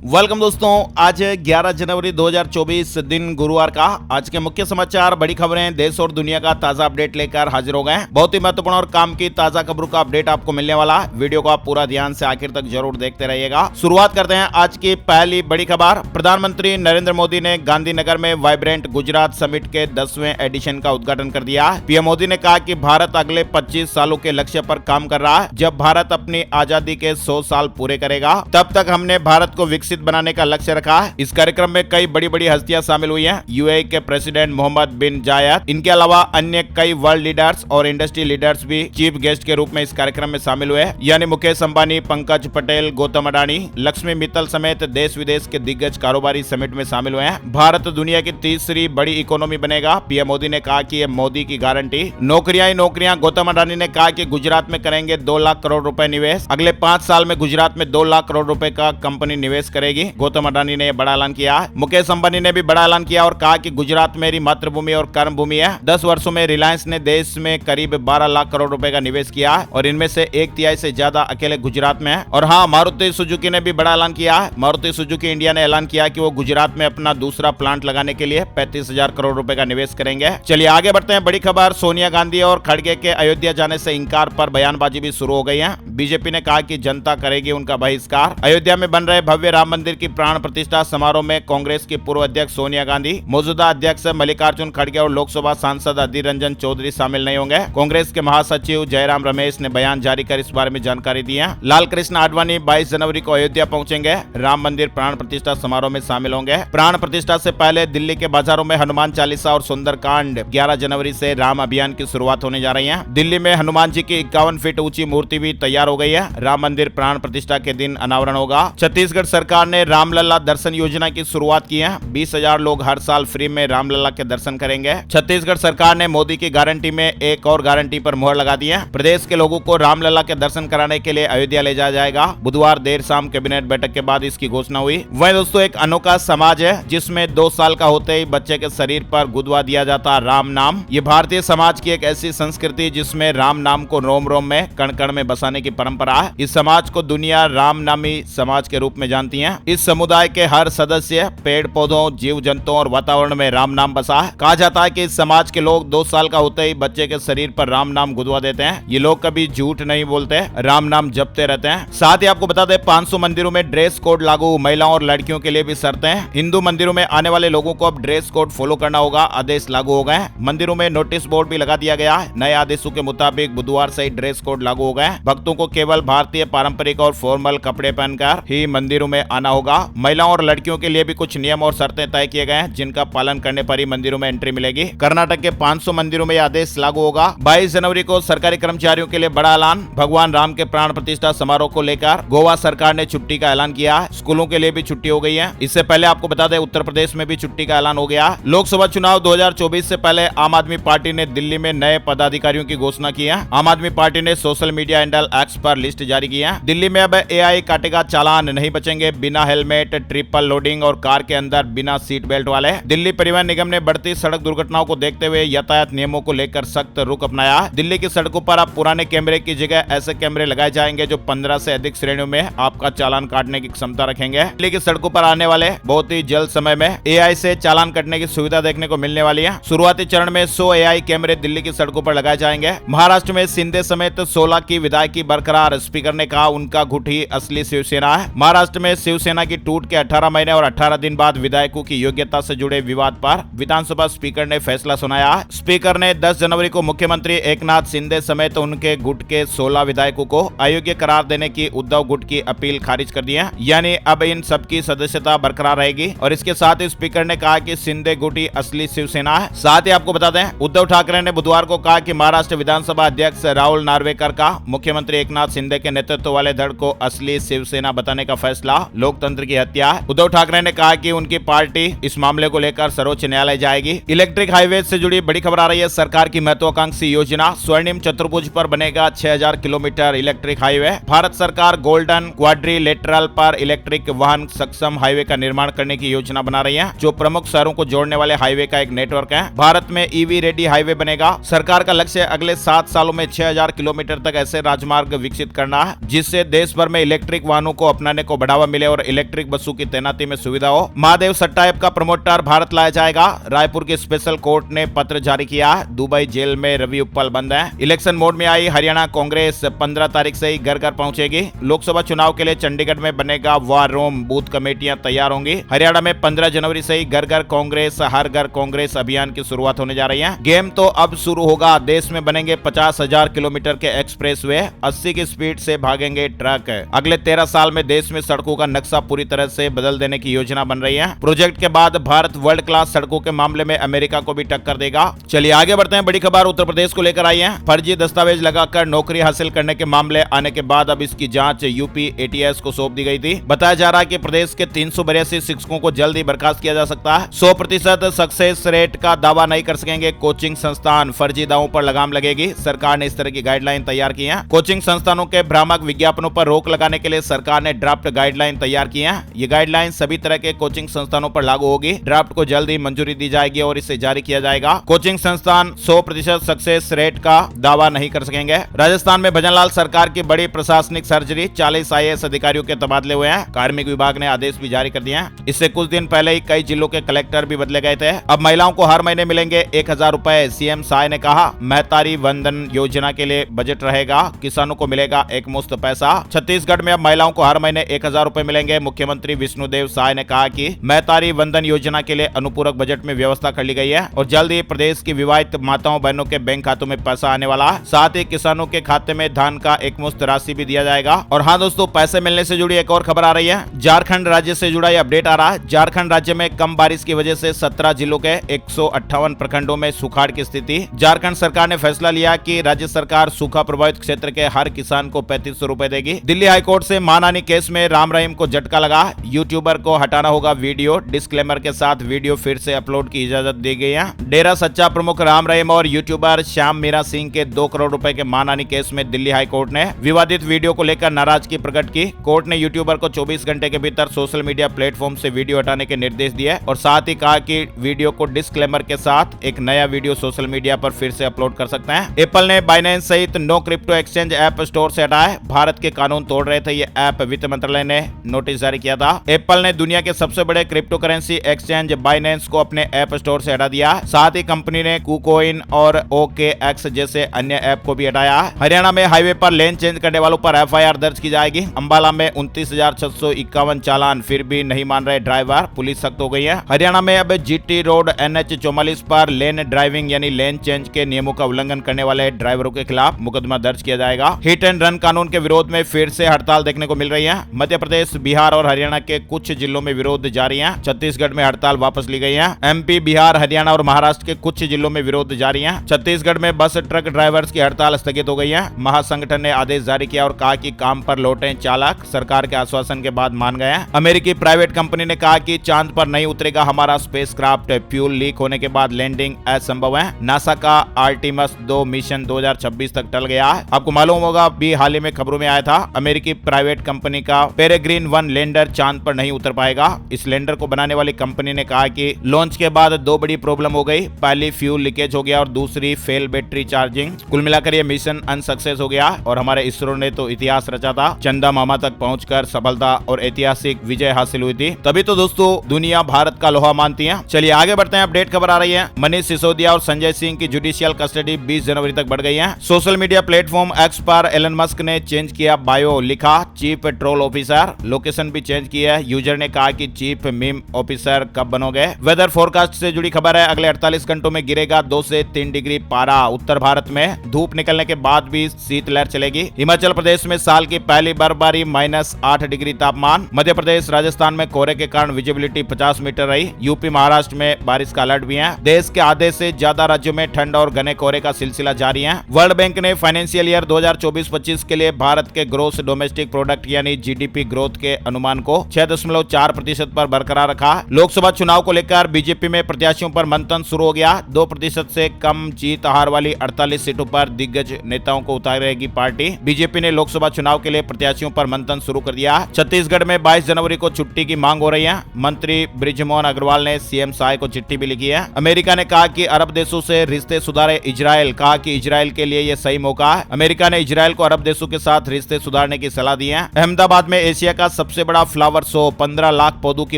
Welcome दोस्तों, आज 11 जनवरी 2024 दिन गुरुवार का। आज के मुख्य समाचार, बड़ी खबरें, देश और दुनिया का ताजा अपडेट लेकर हाजिर हो गए। बहुत ही महत्वपूर्ण और काम की ताजा खबरों का अपडेट आपको मिलने वाला है। वीडियो को आप पूरा ध्यान से आखिर तक जरूर देखते रहिएगा। शुरुआत करते हैं आज की पहली बड़ी खबर। प्रधानमंत्री नरेंद्र मोदी ने गांधीनगर में वाइब्रेंट गुजरात समिट के 10वें एडिशन का उद्घाटन कर दिया। पीएम मोदी ने कहा कि भारत अगले 25 सालों के लक्ष्य पर काम कर रहा है। जब भारत अपनी आजादी के 100 साल पूरे करेगा, तब तक हमने भारत को विकसित बनाने का लक्ष्य रखा है। इस कार्यक्रम में कई बड़ी बड़ी हस्तियां शामिल हुई हैं। यूएई के प्रेसिडेंट मोहम्मद बिन जायद, इनके अलावा अन्य कई वर्ल्ड लीडर्स और इंडस्ट्री लीडर्स भी चीफ गेस्ट के रूप में इस कार्यक्रम में शामिल हुए, यानी मुकेश अंबानी, पंकज पटेल, गौतम अडानी, लक्ष्मी मित्तल समेत देश विदेश के दिग्गज कारोबारी समिट में शामिल हुए हैं। भारत दुनिया की तीसरी बड़ी इकोनॉमी बनेगा। पीएम मोदी ने कहा कि ये मोदी की गारंटी, नौकरियां ही नौकरियां। गौतम अडानी ने कहा कि गुजरात में करेंगे 2 लाख करोड़ रुपए निवेश। अगले 5 साल में गुजरात में 2 लाख करोड़ रुपए का कंपनी निवेश करेगी। गौतम अडानी ने बड़ा ऐलान किया। मुकेश अंबानी ने भी बड़ा ऐलान किया और कहा कि गुजरात मेरी मातृभूमि और कर्म भूमि है। 10 वर्षों में रिलायंस ने देश में करीब 12 लाख करोड़ रुपए का निवेश किया है और इनमें से 1/3 से ज्यादा अकेले गुजरात में है। और हाँ, मारुति सुजुकी ने भी बड़ा ऐलान किया है। मारुति सुजुकी इंडिया ने ऐलान किया कि वो गुजरात में अपना दूसरा प्लांट लगाने के लिए 35,000 करोड़ रुपए का निवेश करेंगे। चलिए आगे बढ़ते हैं। बड़ी खबर, सोनिया गांधी और खड़गे के अयोध्या जाने से इंकार पर बयानबाजी भी शुरू हो गई है। बीजेपी ने कहा कि जनता करेगी उनका बहिष्कार। अयोध्या में बन रहे भव्य राम मंदिर की प्राण प्रतिष्ठा समारोह में कांग्रेस की पूर्व अध्यक्ष सोनिया गांधी, मौजूदा अध्यक्ष मल्लिकार्जुन खड़गे और लोकसभा सांसद अधीर रंजन चौधरी शामिल नहीं होंगे। कांग्रेस के महासचिव जयराम रमेश ने बयान जारी कर इस बारे में जानकारी दी है। लाल कृष्ण आडवाणी 22 जनवरी को अयोध्या पहुंचेंगे। राम मंदिर प्राण प्रतिष्ठा समारोह में शामिल होंगे। प्राण प्रतिष्ठा से पहले दिल्ली के बाजारों में हनुमान चालीसा और सुंदरकांड 11 जनवरी से राम अभियान की शुरुआत होने जा रही है। दिल्ली में हनुमान जी की 51 फीट ऊंची मूर्ति भी तैयार हो गई है। राम मंदिर प्राण प्रतिष्ठा के दिन अनावरण होगा। छत्तीसगढ़ सरकार ने रामलला दर्शन योजना की शुरुआत की है। 20,000 लोग हर साल फ्री में रामलला के दर्शन करेंगे। छत्तीसगढ़ सरकार ने मोदी की गारंटी में एक और गारंटी पर मुहर लगा दी है। प्रदेश के लोगों को रामलला के दर्शन कराने के लिए अयोध्या ले जाया जाएगा। बुधवार देर शाम कैबिनेट बैठक के बाद इसकी घोषणा हुई। वह दोस्तों, एक अनोखा समाज है जिसमें 2 साल का होते ही बच्चे के शरीर पर गुदवा दिया जाता राम नाम। ये भारतीय समाज की एक ऐसी संस्कृति जिसमें राम नाम को रोम रोम में, कण कण में बसाने की परंपरा है। इस समाज को दुनिया राम नामी समाज के रूप में जानती है। इस समुदाय के हर सदस्य, पेड़ पौधों, जीव जंतुओं और वातावरण में राम नाम बसा है। कहा जाता है कि इस समाज के लोग 2 साल का होते ही बच्चे के शरीर पर राम नाम गुदवा देते हैं। ये लोग कभी झूठ नहीं बोलते, राम नाम जपते रहते हैं। साथ ही आपको बता दें, 500 मंदिरों में ड्रेस कोड लागू, महिलाओं और लड़कियों के लिए भी शर्तें हैं। हिंदू मंदिरों में आने वाले लोगों को अब ड्रेस कोड फॉलो करना होगा। आदेश लागू हो गए। मंदिरों में नोटिस बोर्ड भी लगा दिया गया है। नए आदेशों के मुताबिक बुधवार से ही ड्रेस कोड लागू हो गए। भक्तों को केवल भारतीय पारंपरिक और फॉर्मल कपड़े पहनकर ही मंदिरों में आना होगा। महिलाओं और लड़कियों के लिए भी कुछ नियम और शर्तें तय किए गए हैं, जिनका पालन करने पर ही मंदिरों में एंट्री मिलेगी। कर्नाटक के 500 मंदिरों में यह आदेश लागू होगा। 22 जनवरी को सरकारी कर्मचारियों के लिए बड़ा ऐलान। भगवान राम के प्राण प्रतिष्ठा समारोह को लेकर गोवा सरकार ने छुट्टी का ऐलान किया है। स्कूलों के लिए भी छुट्टी हो गई है। इससे पहले आपको बता दें, उत्तर प्रदेश में भी छुट्टी का ऐलान हो गया। लोकसभा चुनाव 2024 से पहले आम आदमी पार्टी ने दिल्ली में नए पदाधिकारियों की घोषणा की है। आम आदमी पार्टी ने सोशल मीडिया हैंडल एक्स पर लिस्ट जारी की है। दिल्ली में अब एआई काटेगा चालान, नहीं बचेंगे बिना हेलमेट, ट्रिपल लोडिंग और कार के अंदर बिना सीट बेल्ट वाले। दिल्ली परिवहन निगम ने बढ़ती सड़क दुर्घटनाओं को देखते हुए यातायात नियमों को लेकर सख्त रुख अपनाया। दिल्ली की सड़कों पर अब पुराने कैमरे की जगह ऐसे कैमरे लगाए जाएंगे जो 15 से अधिक श्रेणियों में आपका चालान काटने की क्षमता रखेंगे। दिल्ली की सड़कों पर आने वाले बहुत ही जल्द समय में एआई से चालान कटने की सुविधा देखने को मिलने वाली है। शुरुआती चरण में 100 एआई कैमरे दिल्ली की सड़कों पर लगाए जाएंगे। महाराष्ट्र में शिंदे समेत 16 की विधायकी बरकरार। स्पीकर ने कहा उनका गुट ही असली शिवसेना है। महाराष्ट्र में शिवसेना की टूट के 18 महीने और 18 दिन बाद विधायकों की योग्यता से जुड़े विवाद पर विधानसभा स्पीकर ने फैसला सुनाया। स्पीकर ने 10 जनवरी को मुख्यमंत्री एकनाथ शिंदे समेत उनके गुट के 16 विधायकों को अयोग्य करार देने की उद्धव गुट की अपील खारिज कर दी है। यानी अब इन सबकी सदस्यता बरकरार रहेगी। और इसके साथ ही स्पीकर ने कहा कि शिंदे गुट ही असली शिवसेना है। साथ ही आपको बता दें, उद्धव ठाकरे ने बुधवार को कहा कि महाराष्ट्र विधानसभा अध्यक्ष राहुल नार्वेकर का मुख्यमंत्री एकनाथ शिंदे के नेतृत्व वाले धड़ को असली शिवसेना बताने का फैसला लोकतंत्र की हत्या है। उद्धव ठाकरे ने कहा कि उनकी पार्टी इस मामले को लेकर सर्वोच्च न्यायालय जाएगी। इलेक्ट्रिक हाईवे से जुड़ी बड़ी खबर आ रही है। सरकार की महत्वाकांक्षी योजना स्वर्णिम चतुर्भुज पर बनेगा 6000 किलोमीटर इलेक्ट्रिक हाईवे। भारत सरकार गोल्डन क्वाड्रिलेटरल पर इलेक्ट्रिक वाहन सक्षम हाईवे का निर्माण करने की योजना बना रही है, जो प्रमुख शहरों को जोड़ने वाले हाईवे का एक नेटवर्क है। भारत में ईवी रेडी हाईवे बनेगा। सरकार का लक्ष्य अगले 7 सालों में 6000 किलोमीटर तक ऐसे राजमार्ग विकसित करना है, जिससे देश भर में इलेक्ट्रिक वाहनों को अपनाने को बढ़ावा मिले और इलेक्ट्रिक बसों की तैनाती में सुविधा हो। महादेव सट्टा ऐप का प्रमोटर भारत लाया जाएगा। रायपुर की स्पेशल कोर्ट ने पत्र जारी किया। दुबई जेल में रवि उप्पल बंद है। इलेक्शन मोड में आई हरियाणा कांग्रेस 15 तारीख से ही घर घर पहुंचेगी। लोकसभा चुनाव के लिए चंडीगढ़ में बनेगा वार रूम, बूथ कमेटियां तैयार होंगी। हरियाणा में 15 जनवरी से ही घर घर कांग्रेस, हर घर कांग्रेस अभियान की शुरुआत होने जा रही है। गेम तो अब शुरू होगा। देश में बनेंगे 50,000 किलोमीटर के एक्सप्रेसवे, 80 की स्पीड से भागेंगे ट्रक। अगले 13 साल में देश में सड़कों का नक्शा पूरी तरह से बदल देने की योजना बन रही है। प्रोजेक्ट के बाद भारत वर्ल्ड क्लास सड़कों के मामले में अमेरिका को भी टक्कर देगा। चलिए आगे बढ़ते हैं। बड़ी खबर उत्तर प्रदेश को लेकर आई है। फर्जी दस्तावेज लगाकर नौकरी हासिल करने के मामले आने के बाद अब इसकी जांच यूपी एटीएस को सौंप दी गई थी। बताया जा रहा है कि प्रदेश के 382 शिक्षकों को जल्द ही बर्खास्त किया जा सकता है। 100% सक्सेस रेट का दावा नहीं कर सकेंगे कोचिंग संस्थान, फर्जी दावों पर लगाम लगेगी। सरकार ने इस तरह की गाइडलाइन तैयार की है। कोचिंग संस्थानों के भ्रामक विज्ञापनों पर रोक लगाने के लिए सरकार ने ड्राफ्ट गाइडलाइन तैयार की है। ये गाइडलाइन सभी तरह के कोचिंग संस्थानों पर लागू होगी। ड्राफ्ट को जल्द ही मंजूरी दी जाएगी और इसे जारी किया जाएगा। कोचिंग संस्थान 100% सक्सेस रेट का दावा नहीं कर सकेंगे। राजस्थान में भजनलाल सरकार की बड़ी प्रशासनिक सर्जरी, 40 IAS अधिकारियों के तबादले हुए हैं। कार्मिक विभाग ने आदेश भी जारी कर दिए हैं। इससे कुछ दिन पहले ही कई जिलों के कलेक्टर भी बदले गए थे। अब महिलाओं को हर महीने मिलेंगे 1000 रुपए। सीएम साय ने कहा महतारी वंदन योजना के लिए बजट रहेगा, किसानों को मिलेगा एक मुश्त पैसा। छत्तीसगढ़ में अब महिलाओं को हर महीने 1000 रुपए मिलेंगे। मुख्यमंत्री विष्णुदेव साय ने कहा कि महतारी वंदन योजना के लिए अनुपूरक बजट में व्यवस्था कर ली गई है और जल्द ही प्रदेश की विवाहित माताओं बहनों के बैंक खातों में पैसा आने वाला है। साथ ही किसानों के खाते में धान का एक मुश्त राशि भी दिया जाएगा। और हाँ दोस्तों, पैसे मिलने से जुड़ी एक और खबर आ रही है। झारखंड राज्य से जुड़ा यह अपडेट आ रहा है। झारखंड राज्य में कम बारिश की वजह से 17 जिलों के 158 प्रखंडों में सुखाड़ की स्थिति। झारखंड सरकार ने फैसला लिया कि राज्य सरकार सूखा प्रभावित क्षेत्र के हर किसान को 3500 रुपए देगी। दिल्ली हाईकोर्ट से मानहानि केस में राम रहीम को झटका लगा। यूट्यूबर को हटाना होगा वीडियो, डिस्क्लेमर के साथ वीडियो फिर से अपलोड की इजाजत दी गई है। डेरा सच्चा प्रमुख राम रहीम और यूट्यूबर श्याम मीरा सिंह के 2 करोड़ रुपए के मानहानि केस में दिल्ली हाईकोर्ट ने विवादित वीडियो को लेकर नाराजगी प्रकट की। कोर्ट ने यूट्यूबर को 24 घंटे के भीतर सोशल मीडिया प्लेटफॉर्म से वीडियो हटाने के निर्देश दिए और साथ ही कहा कि वीडियो को डिस्क्लेमर के साथ एक नया वीडियो सोशल मीडिया पर फिर से अपलोड कर सकते हैं। एप्पल ने बाइनेंस सहित 9 क्रिप्टो एक्सचेंज ऐप स्टोर से हटाए। भारत के कानून तोड़ रहे थे ये ऐप, वित्त मंत्रालय ने नोटिस जारी किया था। एप्पल ने दुनिया के सबसे बड़े क्रिप्टो करेंसी एक्सचेंज बाइनेंस को अपने ऐप स्टोर से हटा दिया। साथ ही कंपनी ने कुकोइन और OKX जैसे अन्य ऐप को भी हटाया। हरियाणा में हाईवे पर लेन चेंज करने वालों पर FIR दर्ज की जाएगी। अंबाला में 29,651 चालान, फिर भी नहीं मान रहे ड्राइवर, पुलिस सख्त हो गई है। हरियाणा में अब GT रोड NH 44 पर लेन ड्राइविंग यानी लेन चेंज के नियमों का उल्लंघन करने वाले ड्राइवरों के खिलाफ मुकदमा दर्ज किया जाएगा। हिट एंड रन कानून के विरोध में फिर से हड़ताल देखने को मिल रही है। मध्य प्रदेश, बिहार और हरियाणा के कुछ जिलों में विरोध जारी है। छत्तीसगढ़ में हड़ताल वापस ली गई है। MP, बिहार, हरियाणा और महाराष्ट्र के कुछ जिलों में विरोध जारी है। छत्तीसगढ़ में बस ट्रक ड्राइवर्स की हड़ताल स्थगित हो गई है। महासंगठन ने आदेश जारी किया और कहा कि काम पर लौटे चालक। सरकार के आश्वासन के बाद मान गए। अमेरिकी प्राइवेट कंपनी ने कहा कि चांद पर नहीं उतरेगा हमारा स्पेसक्राफ्ट। फ्यूल लीक होने के बाद लैंडिंग असंभव है। नासा का आर्टिमस 2 मिशन 2026 तक टल गया है। आपको मालूम होगा, भी हाल ही में खबरों में आया था, अमेरिकी प्राइवेट कंपनी का पेरेग्रीन 1 लैंडर चांद पर नहीं उतर पाएगा। इस लैंडर को बनाने वाली कंपनी ने कहा कि लॉन्च के बाद 2 बड़ी प्रॉब्लम हो गई। पहली फ्यूल लीकेज हो गया और दूसरी फेल बैटरी चार्जिंग। कुल मिलाकर यह मिशन अनसक्सेस हो गया और हमारे इसरो ने तो इतिहास रचा था। चंदा मामा तक पहुंचकर सफलता और ऐतिहासिक विजय हासिल हुई थी। तभी तो दोस्तों दुनिया भारत का लोहा मानती है। चलिए आगे बढ़ते हैं। अपडेट खबर आ रही है। मनीष सिसोदिया और संजय सिंह की जुडिशियल कस्टडी 20 जनवरी तक बढ़ गई है। सोशल मीडिया प्लेटफॉर्म एक्स पर एलन मस्क ने चेंज किया बायो, लिखा चीफ पेट्रोल ऑफिसर। लोकेशन भी चेंज की है। यूजर ने कहा कि चीफ मीम ऑफिसर कब बनोगे। वेदर फोरकास्ट से जुड़ी खबर है। अगले 48 घंटों में गिरेगा 2 से 3 डिग्री पारा। उत्तर भारत में धूप निकलने के बाद भी शीतलहर चलेगी। हिमाचल प्रदेश में साल की पहली बर्फबारी, -8 डिग्री तापमान। मध्य प्रदेश, राजस्थान में कोहरे के कारण विजिबिलिटी 50 मीटर रही। यूपी, महाराष्ट्र में बारिश का अलर्ट भी है। देश के आधे से ज्यादा राज्यों में ठंड और घने कोहरे का सिलसिला जारी है। वर्ल्ड बैंक ने फाइनेंशियल ईयर 2024-25 के लिए भारत के ग्रोस डोमेस्टिक प्रोडक्ट यानी GDP ग्रोथ के अनुमान को 6.4% पर बरकरार रखा। लोकसभा चुनाव को लेकर बीजेपी में प्रत्याशियों पर मंथन शुरू हो गया। 2% से कम जीत हार वाली 48 सीटों पर दिग्गज नेताओं को उतारेगी पार्टी। बीजेपी ने लोकसभा चुनाव के लिए प्रत्याशियों पर मंथन शुरू कर दिया। छत्तीसगढ़ में 22 जनवरी को छुट्टी की मांग हो रही है। मंत्री बृजमोहन अग्रवाल ने CM साय को चिट्ठी भी लिखी है। अमेरिका ने कहा कि अरब देशों से रिश्ते सुधारे इजराइल, कहा कि इजराइल के लिए यह सही मौका है। अमेरिका ने इजराइल को अरब देशों के साथ रिश्ते सुधारने की सलाह दी है। अहमदाबाद में एशिया का सबसे बड़ा फ्लावर शो, 15 लाख पौधों की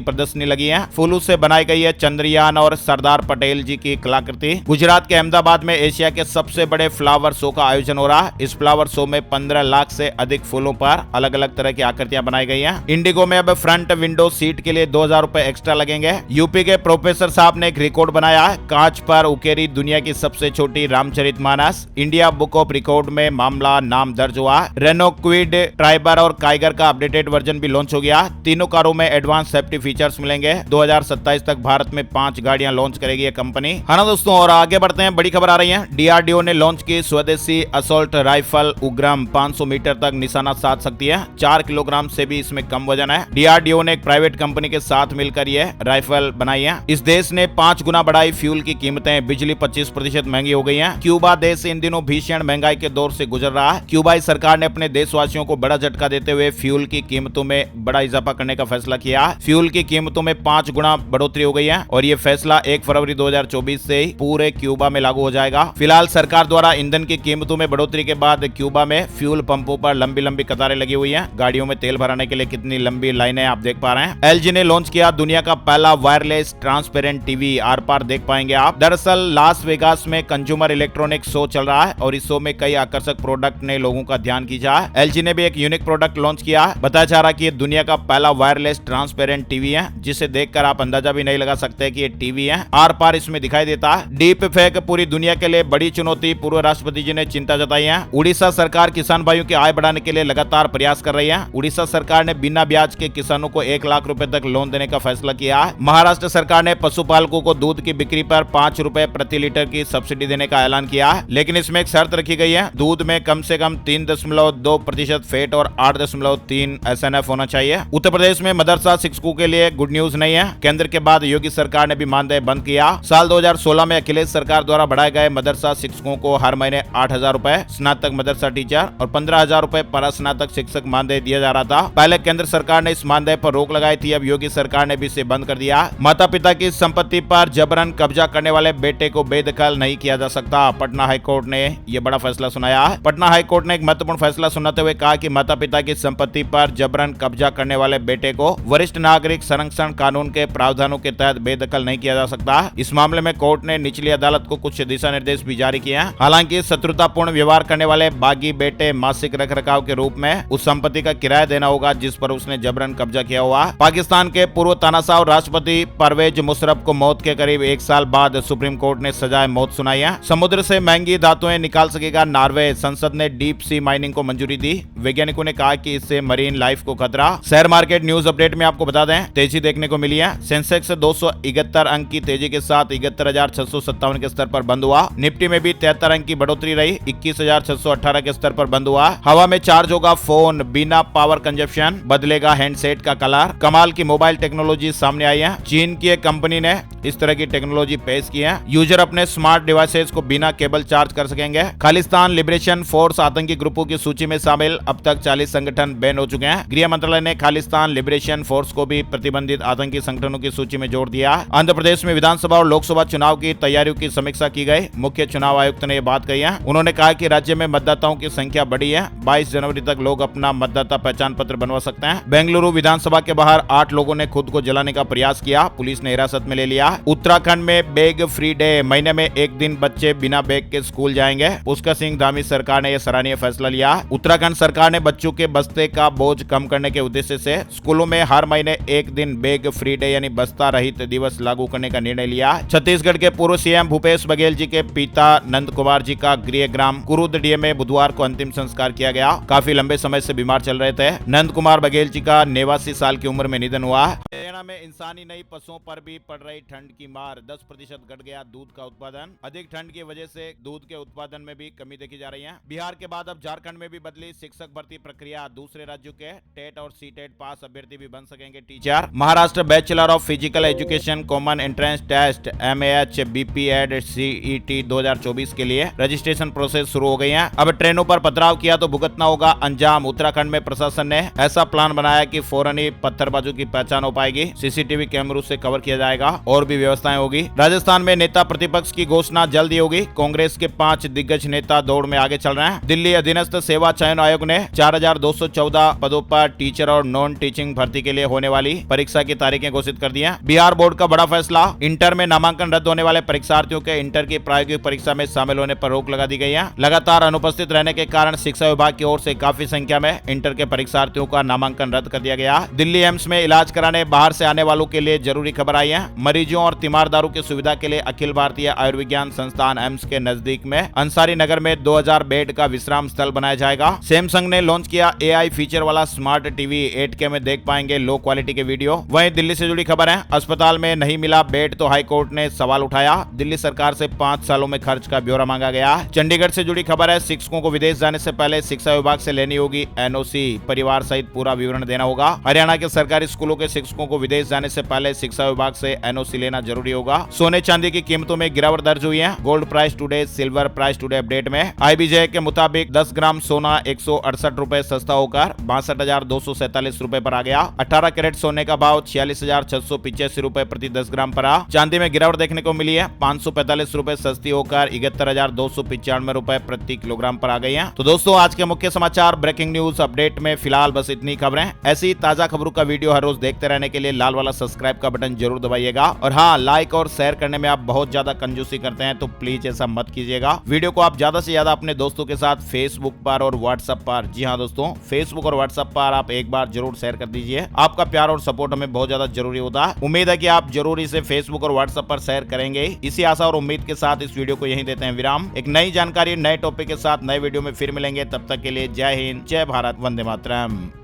प्रदर्शनी लगी है। फूलों से बनाई गई है चंद्रयान और सरदार पटेल जी की कलाकृति। गुजरात के अहमदाबाद में एशिया के सबसे बड़े फ्लावर शो का आयोजन हो रहा है। इस फ्लावर शो में 15 लाख से अधिक फूलों पर अलग अलग तरह की आकृतियां बनाई गई हैं। इंडिगो में अब फ्रंट विंडो सीट के लिए 2000 रुपए एक्स्ट्रा लगेंगे। यूपी के प्रोफेसर साहब ने एक रिकॉर्ड बनाया, कांच पर उकेरी दुनिया की सबसे छोटी Ramcharitmanas. India book of record में मामला नाम दर्ज हुआ। रेनो क्विड, ट्राइबर और काइगर का अपडेटेड वर्जन भी लॉन्च हो गया। तीनों कारों में एडवांस सेफ्टी फीचर्स मिलेंगे। 2027 तक भारत में 5 गाड़ियां लॉन्च करेगी ये कंपनी। है ना दोस्तों, और आगे बढ़ते हैं, बड़ी खबर आ रही है। डीआरडीओ ने लॉन्च की स्वदेशी असॉल्ट राइफल उग्रम, 500 मीटर तक निशाना साध सकती है। 4 किलोग्राम से भी इसमें कम वजन है। डीआरडीओ ने एक प्राइवेट कंपनी के साथ मिलकर यह राइफल बनाई है। इस देश ने 5 गुना बढ़ाई फ्यूल की कीमतें, बिजली 25% महंगी हो गई है। क्यूबा देश इन दिनों भीषण महंगाई के दौर से गुजर रहा है। क्यूबाई सरकार ने अपने देशवासियों को बड़ा झटका देते हुए फ्यूल की कीमतों में बड़ा इजाफा करने का फैसला किया। फ्यूल की कीमतों में 5 गुना बढ़ोतरी हो गई है और ये फैसला 1 फरवरी 2024 से ही पूरे क्यूबा में लागू हो जाएगा। फिलहाल सरकार द्वारा ईंधन की कीमतों में बढ़ोतरी के बाद क्यूबा में फ्यूल पंपों पर लंबी लंबी कतारें लगी हुई हैं। गाड़ियों में तेल भराने के लिए कितनी लंबी लाइनें आप देख पा रहे हैं। एलजी ने लॉन्च किया दुनिया का पहला वायरलेस ट्रांसपेरेंट टीवी, आर पार देख पाएंगे आप। दरअसल लास वेगास में कंज्यूमर इलेक्ट्रॉनिक्स शो चल रहा है और इस शो में कई आकर्षक प्रोडक्ट ने लोगों का ध्यान खींचा है। एलजी ने भी एक यूनिक प्रोडक्ट लॉन्च किया। बताया जा रहा है कि ये दुनिया का पहला वायरलेस ट्रांसपेरेंट टीवी है, जिसे देखकर आप अंदाजा भी नहीं लगा सकते कि ये टीवी है। आर पार इसमें दिखाई देता है। डीप फेक पूरी दुनिया के लिए बड़ी चुनौती, पूर्व राष्ट्रपति जी ने चिंता जताई है। उड़ीसा सरकार किसान भाइयों की आय बढ़ाने के लिए लगातार प्रयास कर रही है। उड़ीसा सरकार ने बिना ब्याज के किसानों को 1 लाख रुपए तक लोन देने का फैसला किया है। महाराष्ट्र सरकार ने पशुपालकों को दूध की बिक्री पर 5 रुपए प्रति लीटर की सब्सिडी देने का ऐलान किया है, लेकिन इसमें एक शर्त रखी गई है, दूध में कम से कम 3.2% फैट और 8.3 एसएनएफ होना चाहिए। उत्तर प्रदेश में मदरसा शिक्षकों के लिए गुड न्यूज नहीं है। केंद्र के बाद योगी सरकार ने भी मानदेय बंद किया। साल 2016 में अखिलेश सरकार द्वारा बढ़ाए गए मदरसा शिक्षकों को हर महीने 8,000 रुपए, स्नातक मदरसा टीचर और 15,000 रुपए पर स्नातक शिक्षक मानदेय दिया जा रहा था। पहले केंद्र सरकार ने इस मानदेय पर रोक लगाई थी, अब योगी सरकार ने भी इसे बंद कर दिया। माता पिता की संपत्ति पर जबरन कब्जा करने वाले बेटे को बेदखल नहीं किया जा सकता। पटना हाईकोर्ट ने यह बड़ा फैसला सुनाया। पटना हाईकोर्ट ने एक महत्वपूर्ण फैसला सुनाते हुए कहा कि माता पिता की संपत्ति पर जबरन कब्जा करने वाले बेटे को वरिष्ठ नागरिक संरक्षण कानून के प्रावधानों के तहत बेदखल नहीं किया जा सकता। इस मामले में कोर्ट ने निचली अदालत को कुछ दिशा निर्देश भी जारी किए हैं। हालांकि शत्रुतापूर्ण व्यवहार करने वाले बागी बेटे मासिक रखरखाव के रूप में उस संपत्ति का किराया देना होगा जिस पर उसने जबरन कब्जा किया हुआ। पाकिस्तान के पूर्व तानाशाह राष्ट्रपति परवेज मुशर्रफ को मौत के करीब 1 साल बाद सुप्रीम कोर्ट ने सजाए मौत सुनाई है। समुद्र से महंगी धातुएं निकाल सकेगा नॉर्वे, संसद ने डीप सी माइनिंग को मंजूरी दी। वैज्ञानिकों ने कहा कि इससे मरीन लाइफ को खतरा। शेयर मार्केट न्यूज अपडेट में आपको बता दें, तेजी देखने को मिली है। सेंसेक्स 271 अंक की तेजी के साथ 71,657 के स्तर पर बंद हुआ। निफ्टी में भी 73 अंक की बढ़ोतरी रही, 21,618 के स्तर पर बंद हुआ। हवा में चार्ज होगा फोन, बिना पावर कंजप्शन, बदलेगा हैंडसेट का कलर। कमाल की मोबाइल टेक्नोलॉजी सामने आई है। चीन की एक कंपनी ने इस तरह की टेक्नोलॉजी पेश की है। यूजर अपने स्मार्ट डिवाइसेस को बिना केबल चार्ज कर सकेंगे। खालिस्तान लिबरेशन फोर्स आतंकी ग्रुपों की सूची में शामिल, अब तक 40 संगठन बैन हो चुके हैं। गृह मंत्रालय ने खालिस्तान लिबरेशन फोर्स को भी प्रतिबंधित आतंकी संगठनों की सूची में जोड़ दिया। आंध्र प्रदेश में विधानसभा और लोकसभा चुनाव की तैयारियों की समीक्षा की गई। मुख्य चुनाव आयुक्त ने यह बात कही है। उन्होंने कहा कि राज्य में मतदाताओं की संख्या बढ़ी है। 22 जनवरी तक लोग अपना मतदाता पहचान पत्र बनवा सकते हैं। बेंगलुरु विधानसभा के बाहर 8 लोगों ने खुद को जलाने का प्रयास किया, पुलिस ने हिरासत में ले लिया। उत्तराखंड में बैग फ्री डे, महीने में 1 दिन बच्चे बिना बैग के स्कूल जाएंगे। पुष्कर सिंह धामी सरकार ने यह सराहनीय फैसला लिया। उत्तराखंड सरकार ने बच्चों के बस्ते का बोझ कम करने के उद्देश्य से स्कूलों में हर महीने 1 दिन बैग फ्री डे यानी बस्ता रहित दिवस लागू करने का निर्णय लिया। छत्तीसगढ़ के पूर्व सीएम भूपेश बघेल जी के पिता नंद कुमार जी का गृह ग्राम कुरुदडीह में बुधवार को अंतिम संस्कार किया गया। काफी लंबे समय से बीमार चल रहे थे। नंद कुमार बघेल जी का 89 साल की उम्र में निधन हुआ। हरियाणा में इंसानी नहीं पशुओं पर भी पड़ रही ठंड की मार, 10% घट गया दूध का उत्पादन। अधिक ठंड की वजह से दूध के उत्पादन में भी कमी देखी जा रही है। बिहार के बाद अब झारखंड में भी बदली शिक्षक भर्ती प्रक्रिया। दूसरे राज्यों के टेट और सीटेट पास अभ्यर्थी भी बन सकेंगे teacher. Maharashtra bachelor of physical education common entrance test MAH BPEd CET 2024 के लिए रजिस्ट्रेशन प्रोसेस शुरू हो गई है। अब ट्रेनों पर पथराव किया तो भुगतना होगा अंजाम। उत्तराखंड में प्रशासन ने ऐसा प्लान बनाया कि फौरन ही पत्थरबाजों की पहचान हो पाएगी। होगी, सीसीटीवी कैमरों से कवर किया जाएगा और भी व्यवस्थाएं होगी। राजस्थान में नेता प्रतिपक्ष की घोषणा जल्द ही होगी। कांग्रेस के 5 दिग्गज नेता दौड़ में आगे चल रहे हैं। दिल्ली अधीनस्थ सेवा चयन आयोग ने 4214 पदों पर टीचर और नॉन टीचिंग भर्ती के लिए होने वाली परीक्षा की तारीखें घोषित कर दी हैं। बिहार बोर्ड का बड़ा फैसला, इंटर में नामांकन रद्द होने वाले परीक्षार्थियों के इंटर की प्रायोगिक परीक्षा में शामिल होने पर रोक लगा दी गई है। लगातार अनुपस्थित रहने के कारण शिक्षा विभाग की ओर से काफी संख्या में इंटर के परीक्षार्थियों का नामांकन रद्द कर दिया गया। दिल्ली एम्स में इलाज कराने बाहर से आने वालों के लिए जरूरी खबर आई है। मरीजों और तीमारदारों की सुविधा के लिए अखिल भारतीय आयुर्विज्ञान संस्थान एम्स के नजदीक में अंसारी नगर में 2000 बेड का विश्राम स्थल बनाया जाएगा। सैमसंग ने लॉन्च किया AI फीचर वाला स्मार्ट टीवी, 8K में देख पाएंगे लो क्वालिटी के वीडियो। वहीं दिल्ली से जुड़ी खबर है, अस्पताल में नहीं मिला बेड तो हाई कोर्ट ने सवाल उठाया। दिल्ली सरकार से 5 सालों में खर्च का ब्यौरा मांगा गया। चंडीगढ़ से जुड़ी खबर है, शिक्षकों को विदेश जाने से पहले शिक्षा विभाग से लेनी होगी NOC, परिवार सहित पूरा विवरण देना होगा। हरियाणा के सरकारी स्कूलों के शिक्षकों को विदेश जाने से पहले शिक्षा विभाग से NOC लेना जरूरी होगा। सोने चांदी की कीमतों में गिरावट दर्ज हुई है। Gold price today, silver price today update में IBJ के मुताबिक 10 ग्राम सोना 168 रुपए सस्ता होकर 62,247 रुपए पर आ गया। 18 कैरेट सोने का भाव 46,685 रुपए प्रति 10 ग्राम पर आ। चांदी में गिरावट देखने को मिली है, 545 रुपए सस्ती होकर 71,295 रुपए प्रति किलोग्राम पर आ गई है। तो दोस्तों, आज के मुख्य समाचार ब्रेकिंग न्यूज अपडेट में फिलहाल बस इतनी खबरें। ऐसी ताजा खबरों का वीडियो हर रोज देखते रहने के लिए लाल वाला सब्सक्राइब का बटन जरूर दबाइएगा। और हाँ, लाइक और शेयर करने में आप बहुत ज्यादा कंजूसी करते हैं, तो प्लीज ऐसा मत कीजिएगा। वीडियो को आप ज्यादा से ज्यादा अपने दोस्तों के साथ फेसबुक पर और व्हाट्सएप पर, जी हाँ दोस्तों, फेसबुक और व्हाट्सएप पर आप एक बार जरूर शेयर कर दीजिए। आपका प्यार और सपोर्ट हमें बहुत ज्यादा जरूरी होता है। उम्मीद है कि आप जरूर इसे फेसबुक और व्हाट्सएप पर शेयर करेंगे। इसी आशा और उम्मीद के साथ इस वीडियो को यहीं देते हैं विराम। एक नई जानकारी, नए टॉपिक के साथ नए वीडियो में फिर मिलेंगे। तब तक के लिए जय हिंद, जय भारत, वंदे मातरम।